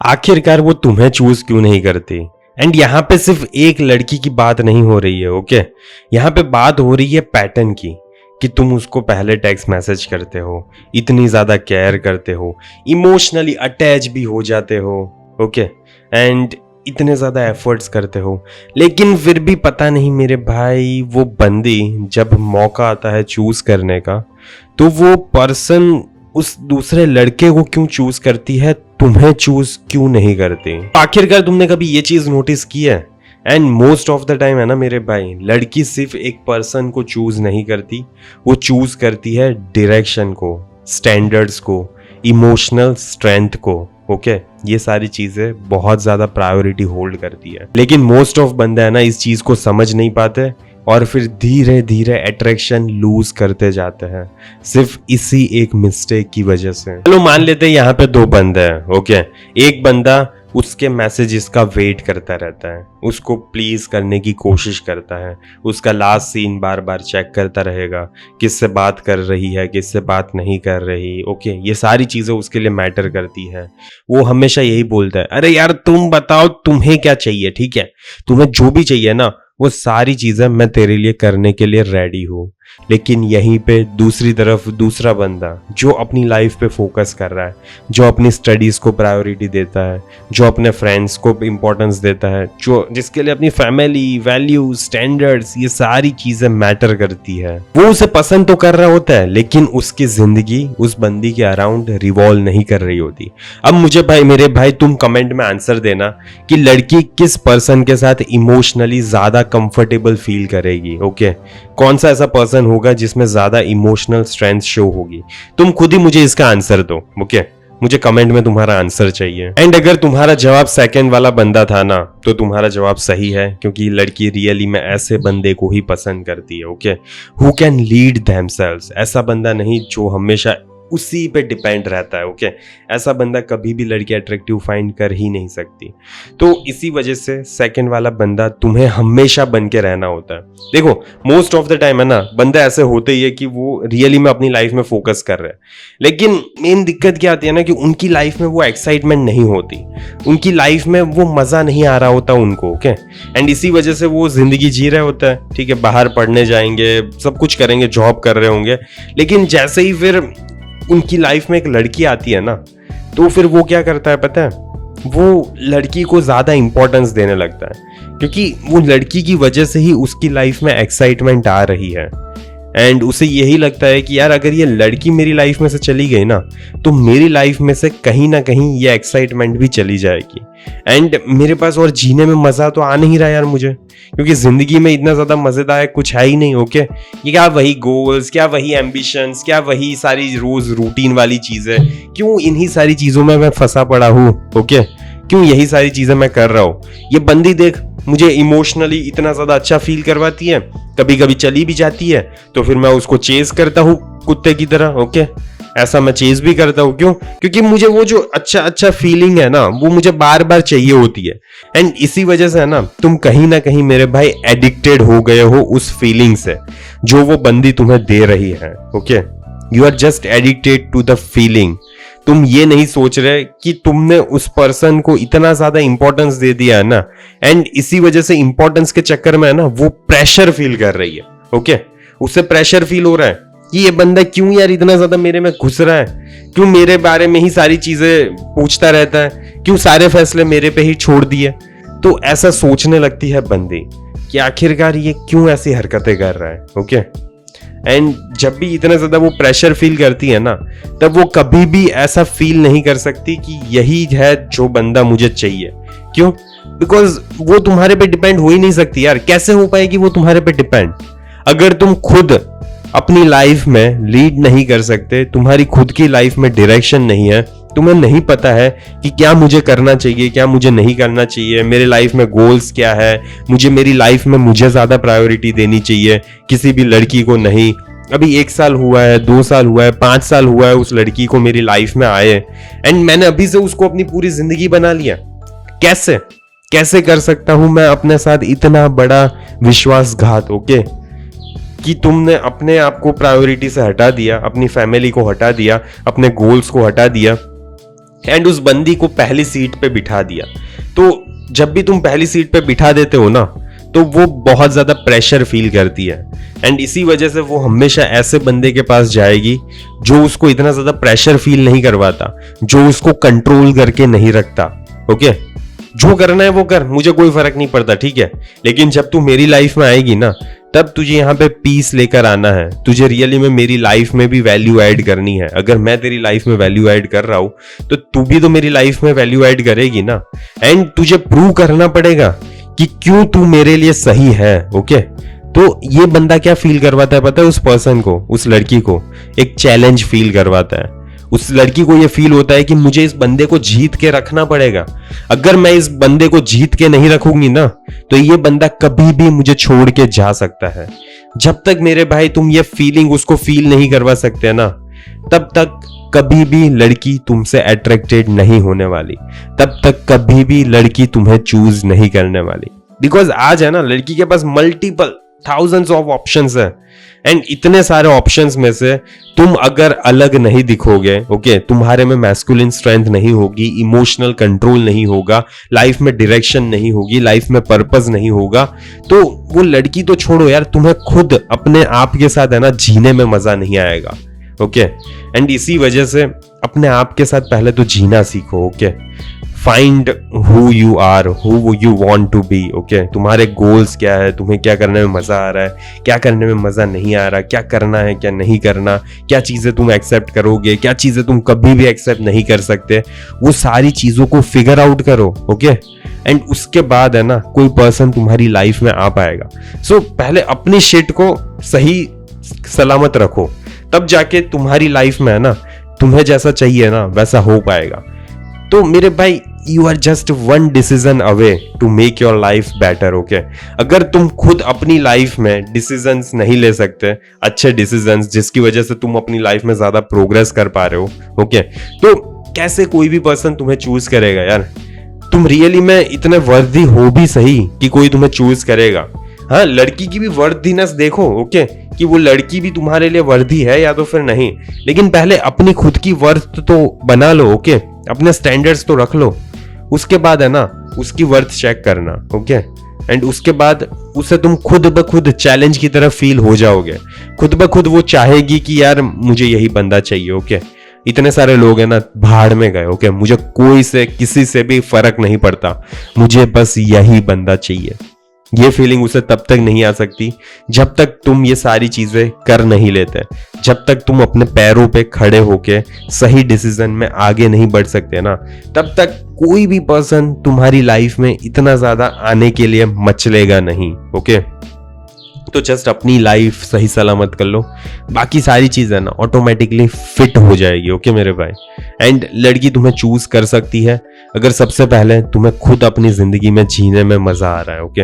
आखिरकार वो तुम्हें चूज क्यों नहीं करती। एंड यहाँ पे सिर्फ एक लड़की की बात नहीं हो रही है, ओके। यहाँ पे बात हो रही है पैटर्न की, कि तुम उसको पहले टेक्स्ट मैसेज करते हो, इतनी ज्यादा केयर करते हो, इमोशनली अटैच भी हो जाते हो, ओके। एंड इतने ज्यादा एफर्ट्स करते हो, लेकिन फिर भी पता नहीं मेरे भाई, वो बंदी जब मौका आता है चूज करने का, तो वो पर्सन उस दूसरे लड़के को क्यों चूज करती है, तुम्हें चूज क्यों नहीं करती। आखिरकार तुमने कभी ये चीज नोटिस की है? And most of the time है ना मेरे भाई, लड़की सिर्फ एक पर्सन को चूज नहीं करती, वो चूज करती है डायरेक्शन को, स्टैंडर्ड्स को, इमोशनल स्ट्रेंथ को, ओके। ये सारी चीजें बहुत ज्यादा प्रायोरिटी होल्ड करती है, लेकिन मोस्ट ऑफ बंदे है ना इस चीज को समझ नहीं पाते और फिर धीरे धीरे अट्रैक्शन लूज करते जाते हैं, सिर्फ इसी एक मिस्टेक की वजह से। चलो मान लेते हैं यहाँ पे दो बंदे हैं, ओके। एक बंदा उसके मैसेजेस का वेट करता रहता है, उसको प्लीज करने की कोशिश करता है, उसका लास्ट सीन बार बार चेक करता रहेगा, किससे बात कर रही है, किससे बात नहीं कर रही, ओके। ये सारी चीजें उसके लिए मैटर करती है। वो हमेशा यही बोलता है, अरे यार तुम बताओ तुम्हें क्या चाहिए, ठीक है, तुम्हें जो भी चाहिए ना वो सारी चीजें मैं तेरे लिए करने के लिए रेडी हूँ। लेकिन यहीं पे दूसरी तरफ दूसरा बंदा जो अपनी लाइफ पे फोकस कर रहा है, जो अपनी स्टडीज को प्रायोरिटी देता है, जो अपने फ्रेंड्स को इंपॉर्टेंस देता है, जो जिसके लिए अपनी फैमिली, वैल्यूज, स्टैंडर्ड्स, ये सारी चीजें मैटर करती है, वो उसे पसंद तो कर रहा होता है, लेकिन उसकी जिंदगी उस बंदी के अराउंड रिवॉल्व नहीं कर रही होती। अब मुझे भाई, मेरे भाई, तुम कमेंट में आंसर देना कि लड़की किस पर्सन के साथ इमोशनली ज्यादा कंफर्टेबल फील करेगी, ओके। कौन सा ऐसा पर्सन होगा जिसमें ज्यादा इमोशनल स्ट्रेंथ शो होगी। तुम खुद ही मुझे इसका आंसर दो, ओके। मुझे कमेंट में तुम्हारा आंसर चाहिए। एंड अगर तुम्हारा जवाब सेकंड वाला बंदा था ना, तो तुम्हारा जवाब सही है, क्योंकि लड़की रियली में ऐसे बंदे को ही पसंद करती है, okay. Who can lead themselves, ऐसा बंदा नहीं जो हमेशा उसी पे डिपेंड रहता है, ओके। ऐसा बंदा कभी भी लड़की अट्रैक्टिव फाइंड कर ही नहीं सकती। तो इसी वजह से सेकंड वाला बंदा तुम्हें हमेशा बन के रहना होता है। देखो मोस्ट ऑफ द टाइम है ना, बंदे ऐसे होते ही है कि वो रियली में अपनी लाइफ में फोकस कर रहे हैं, लेकिन मेन दिक्कत क्या आती है ना कि उनकी लाइफ में वो एक्साइटमेंट नहीं होती, उनकी लाइफ में वो मजा नहीं आ रहा होता उनको, ओके। एंड इसी वजह से वो जिंदगी जी रहे होता है, ठीक है, बाहर पढ़ने जाएंगे, सब कुछ करेंगे, जॉब कर रहे होंगे, लेकिन जैसे ही फिर उनकी लाइफ में एक लड़की आती है ना, तो फिर वो क्या करता है पता है, वो लड़की को ज्यादा इंपॉर्टेंस देने लगता है, क्योंकि वो लड़की की वजह से ही उसकी लाइफ में एक्साइटमेंट आ रही है। एंड उसे यही लगता है कि यार अगर ये लड़की मेरी लाइफ में से चली गई ना, तो मेरी लाइफ में से कहीं ना कहीं ये एक्साइटमेंट भी चली जाएगी, एंड मेरे पास और जीने में मजा तो आ नहीं रहा यार मुझे, क्योंकि जिंदगी में इतना ज्यादा मजेदार कुछ है ही नहीं, ओके। ये क्या वही गोल्स, क्या वही एम्बिशंस, क्या वही सारी रोज रूटीन वाली चीजें, क्यों इन्हीं सारी चीजों में मैं फंसा पड़ा हूँ, ओके। क्यों यही सारी चीजें मैं कर रहा हूँ। ये बंदी देख मुझे इमोशनली इतना ज्यादा अच्छा फील करवाती है, कभी कभी चली भी जाती है, तो फिर मैं उसको चेज करता हूँ कुत्ते की तरह, ओके। ऐसा मैं चेज भी करता हूँ, क्यों? क्योंकि मुझे वो जो अच्छा फीलिंग है ना, वो मुझे बार बार चाहिए होती है। एंड इसी वजह से है ना, तुम कहीं ना कहीं मेरे भाई एडिक्टेड हो गए हो उस फीलिंग से जो वो बंदी तुम्हें दे रही है, okay. You are just addicted to the feeling. तुम ये नहीं सोच रहे कि तुमने उस पर्सन को इतना ज्यादा इंपॉर्टेंस दे दिया है ना, एंड इसी वजह से इंपॉर्टेंस के चक्कर में है ना वो प्रेशर फील कर रही है, ओके। उससे प्रेशर फील हो रहा है कि ये बंदा क्यों यार इतना ज्यादा मेरे में घुस रहा है, क्यों मेरे बारे में ही सारी चीजें पूछता रहता है, क्यों सारे फैसले मेरे पे ही छोड़ दिए। तो ऐसा सोचने लगती है बंदी कि आखिरकार ये क्यों ऐसी हरकतें कर रहा है, ओके। एंड जब भी इतना ज्यादा वो प्रेशर फील करती है ना, तब वो कभी भी ऐसा फील नहीं कर सकती कि यही है जो बंदा मुझे चाहिए। क्यों? बिकॉज वो तुम्हारे पे डिपेंड हो ही नहीं सकती यार। कैसे हो पाएगी वो तुम्हारे पे डिपेंड अगर तुम खुद अपनी लाइफ में लीड नहीं कर सकते, तुम्हारी खुद की लाइफ में डायरेक्शन नहीं है, तुम्हें नहीं पता है कि क्या मुझे करना चाहिए, क्या मुझे नहीं करना चाहिए, मेरे लाइफ में गोल्स क्या है, मुझे मेरी लाइफ में मुझे ज्यादा प्रायोरिटी देनी चाहिए, किसी भी लड़की को नहीं। अभी 1 साल हुआ है, 2 साल हुआ है, 5 साल हुआ है उस लड़की को मेरी लाइफ में आए, एंड मैंने अभी से उसको अपनी पूरी जिंदगी बना लिया। कैसे कर सकता हूं मैं अपने साथ इतना बड़ा विश्वासघात, ओके, कि तुमने अपने आप को प्रायोरिटी से हटा दिया, अपनी फैमिली को हटा दिया, अपने गोल्स को हटा दिया, एंड उस बंदी को पहली सीट पे बिठा दिया। तो जब भी तुम पहली सीट पे बिठा देते हो ना, तो वो बहुत ज्यादा प्रेशर फील करती है, एंड इसी वजह से वो हमेशा ऐसे बंदे के पास जाएगी जो उसको इतना ज्यादा प्रेशर फील नहीं करवाता, जो उसको कंट्रोल करके नहीं रखता। ओके, जो करना है वो कर, मुझे कोई फर्क नहीं पड़ता, ठीक है। लेकिन जब तू मेरी लाइफ में आएगी ना, तब तुझे यहाँ पे पीस लेकर आना है, तुझे रियली में मेरी लाइफ में भी वैल्यू ऐड करनी है। अगर मैं तेरी लाइफ में वैल्यू ऐड कर रहा हूं, तो तू भी तो मेरी लाइफ में वैल्यू ऐड करेगी ना। एंड तुझे प्रूव करना पड़ेगा कि क्यों तू मेरे लिए सही है। ओके, तो ये बंदा क्या फील करवाता है पता है उस पर्सन को, उस लड़की को एक चैलेंज फील करवाता है। उस लड़की को ये फील होता है कि मुझे इस बंदे को जीत के रखना पड़ेगा। अगर मैं इस बंदे को जीत के नहीं रखूंगी ना, तो ये बंदा कभी भी मुझे छोड़ के जा सकता है। जब तक मेरे भाई तुम ये फीलिंग उसको फील नहीं करवा सकते ना, तब तक कभी भी लड़की तुमसे अट्रैक्टेड नहीं होने वाली, तब तक कभी भी लड़की तुम्हें चूज नहीं करने वाली। बिकॉज आज है ना, लड़की के पास मल्टीपल थाउजेंड्स ऑफ ऑप्शंस है, एंड इतने सारे ऑप्शंस में से तुम अगर अलग नहीं दिखोगे, ओके, तुम्हारे में मैस्कुलिन स्ट्रेंथ नहीं होगी, इमोशनल कंट्रोल नहीं होगा, लाइफ में डायरेक्शन नहीं होगी, लाइफ में पर्पस नहीं होगा, तो वो लड़की तो छोड़ो यार, तुम्हें खुद अपने आप के साथ है ना जीने में मजा नहीं आएगा। ओके, एंड इसी वजह से अपने आप के साथ पहले तो जीना सीखो। Okay, find who you are, who you want to be. Okay, तुम्हारे गोल्स क्या है, तुम्हें क्या करने में मजा आ रहा है, क्या करने में मजा नहीं आ रहा, क्या करना है क्या नहीं करना, क्या चीजें तुम एक्सेप्ट करोगे, क्या चीजें तुम कभी भी एक्सेप्ट नहीं कर सकते, वो सारी चीजों को फिगर आउट करो। ओके, एंड उसके बाद है ना कोई पर्सन तुम्हारी लाइफ में आ पाएगा। सो पहले अपनी शिट को सही सलामत रखो, तब जाके तुम्हारी लाइफ में है ना तुम्हें जैसा चाहिए ना वैसा हो पाएगा। तो मेरे भाई, you are just one decision away to make your life better. Okay, अगर तुम खुद अपनी लाइफ में डिसीजंस नहीं ले सकते, अच्छे डिसीजंस जिसकी वजह से तुम अपनी लाइफ में ज्यादा प्रोग्रेस कर पा रहे हो, ओके, तो कैसे कोई भी पर्सन तुम्हें चूज करेगा यार। तुम रियली में इतने वर्दी हो भी सही कि कोई तुम्हें चूज करेगा। हाँ, लड़की की भी वर्दीनेस देखो, ओके, कि वो लड़की भी तुम्हारे लिए वर्दी है या तो फिर नहीं, लेकिन पहले अपनी खुद की वर्थ तो बना लो। ओके, अपने स्टैंडर्ड्स तो रख लो, उसके बाद है ना उसकी वर्थ चेक करना। ओके, एंड उसके बाद उसे तुम खुद ब खुद चैलेंज की तरफ फील हो जाओगे, खुद ब खुद वो चाहेगी कि यार मुझे यही बंदा चाहिए। ओके, इतने सारे लोग हैं ना भाड़ में गए। ओके, मुझे कोई से किसी से भी फर्क नहीं पड़ता, मुझे बस यही बंदा चाहिए। ये फीलिंग उसे तब तक नहीं आ सकती जब तक तुम ये सारी चीजें कर नहीं लेते, जब तक तुम अपने पैरों पे खड़े होके सही डिसीजन में आगे नहीं बढ़ सकते ना, तब तक कोई भी पर्सन तुम्हारी लाइफ में इतना ज्यादा आने के लिए मचलेगा नहीं। ओके, तो जस्ट अपनी लाइफ सही सलामत कर लो, बाकी सारी चीजें ना ऑटोमेटिकली फिट हो जाएगी। ओके मेरे भाई, एंड लड़की तुम्हें चूज कर सकती है अगर सबसे पहले तुम्हें खुद अपनी जिंदगी में जीने में मजा आ रहा है। ओके,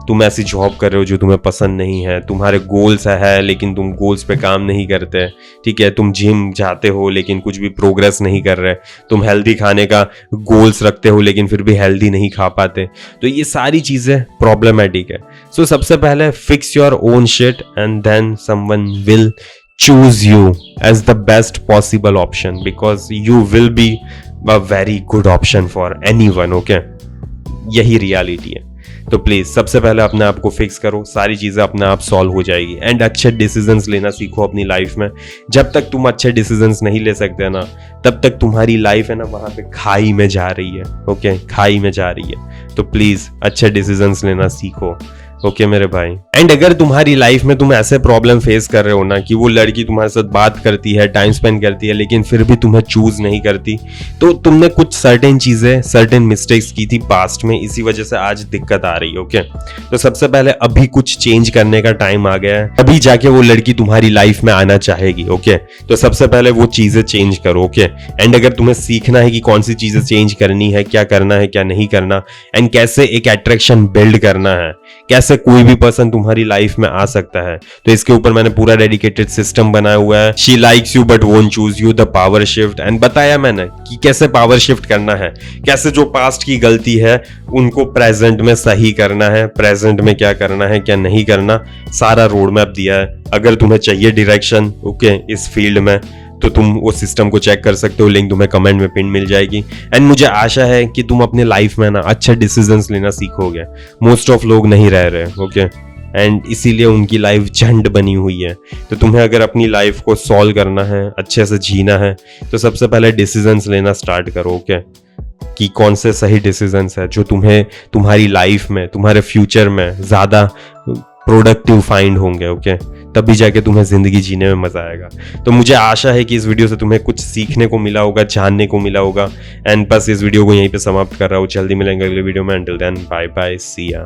तुम ऐसी जॉब कर रहे हो जो तुम्हें पसंद नहीं है, तुम्हारे गोल्स है लेकिन तुम गोल्स पे काम नहीं करते, ठीक है, तुम जिम जाते हो लेकिन कुछ भी प्रोग्रेस नहीं कर रहे, तुम हेल्दी खाने का गोल्स रखते हो लेकिन फिर भी हेल्दी नहीं खा पाते, तो ये सारी चीजें प्रॉब्लमेटिक है। सो सबसे पहले fix your own shit and then someone will choose you as the best possible option because you will be a very good option for anyone. Okay, यही रियलिटी है। तो प्लीज सबसे पहले अपने आप को फिक्स करो, सारी चीजें अपने आप सॉल्व हो जाएगी। एंड अच्छे डिसीजंस लेना सीखो अपनी लाइफ में। जब तक तुम अच्छे डिसीजंस नहीं ले सकते ना, तब तक तुम्हारी लाइफ है ना वहां पे खाई में जा रही है। ओके, खाई में जा रही है। तो प्लीज अच्छे डिसीजंस लेना सीखो। ओके मेरे भाई, एंड अगर तुम्हारी लाइफ में तुम ऐसे प्रॉब्लम फेस कर रहे हो ना कि वो लड़की तुम्हारे साथ बात करती है, टाइम स्पेंड करती है, लेकिन फिर भी तुम्हें चूज नहीं करती, तो तुमने कुछ सर्टेन चीजें, सर्टेन मिस्टेक्स की थी पास्ट में, इसी वजह से आज दिक्कत आ रही है। ओके, तो सबसे पहले अभी कुछ चेंज करने का टाइम आ गया है, अभी जाके वो लड़की तुम्हारी लाइफ में आना चाहेगी। ओके, तो सबसे पहले वो चीजें चेंज करो। ओके, एंड अगर तुम्हें सीखना है कि कौन सी चीजें चेंज करनी है, क्या करना है क्या नहीं करना, एंड कैसे एक अट्रैक्शन बिल्ड करना है, कैसे कोई भी पर्सन तुम्हारी लाइफ में आ सकता है, तो इसके ऊपर मैंने पूरा डेडिकेटेड सिस्टम बनाया हुआ है। She likes you but won't choose you, the power shift, and बताया मैंने कि कैसे पावर शिफ्ट करना है, कैसे जो पास्ट की गलती है उनको प्रेजेंट में सही करना है, प्रेजेंट में क्या करना है क्या नहीं करना, सारा रोड मैप दिया है। अगर तुम्हें चाहिए डायरेक्शन ओके इस फील्ड में, तो तुम वो सिस्टम को चेक कर सकते हो, लिंक तुम्हें कमेंट में पिन मिल जाएगी। एंड मुझे आशा है कि तुम अपने लाइफ में ना अच्छे डिसीजंस लेना सीखोगे। मोस्ट ऑफ लोग नहीं रह रहे, ओके, एंड इसीलिए उनकी लाइफ झंड बनी हुई है। तो तुम्हें अगर अपनी लाइफ को सॉल्व करना है, अच्छे से जीना है, तो सबसे पहले डिसीजंस लेना स्टार्ट करो, ओके, कि कौन से सही डिसीजंस है जो तुम्हें तुम्हारी लाइफ में, तुम्हारे फ्यूचर में ज़्यादा प्रोडक्टिव फाइंड होंगे, ओके, तभी जाके तुम्हें ज़िंदगी जीने में मज़ा आएगा। तो मुझे आशा है कि इस वीडियो से तुम्हें कुछ सीखने को मिला होगा, जानने को मिला होगा। एंड बस इस वीडियो को यहीं पे समाप्त कर रहा हूँ। जल्दी मिलेंगे अगले वीडियो में। अंटिल देन बाय बाय, सी या।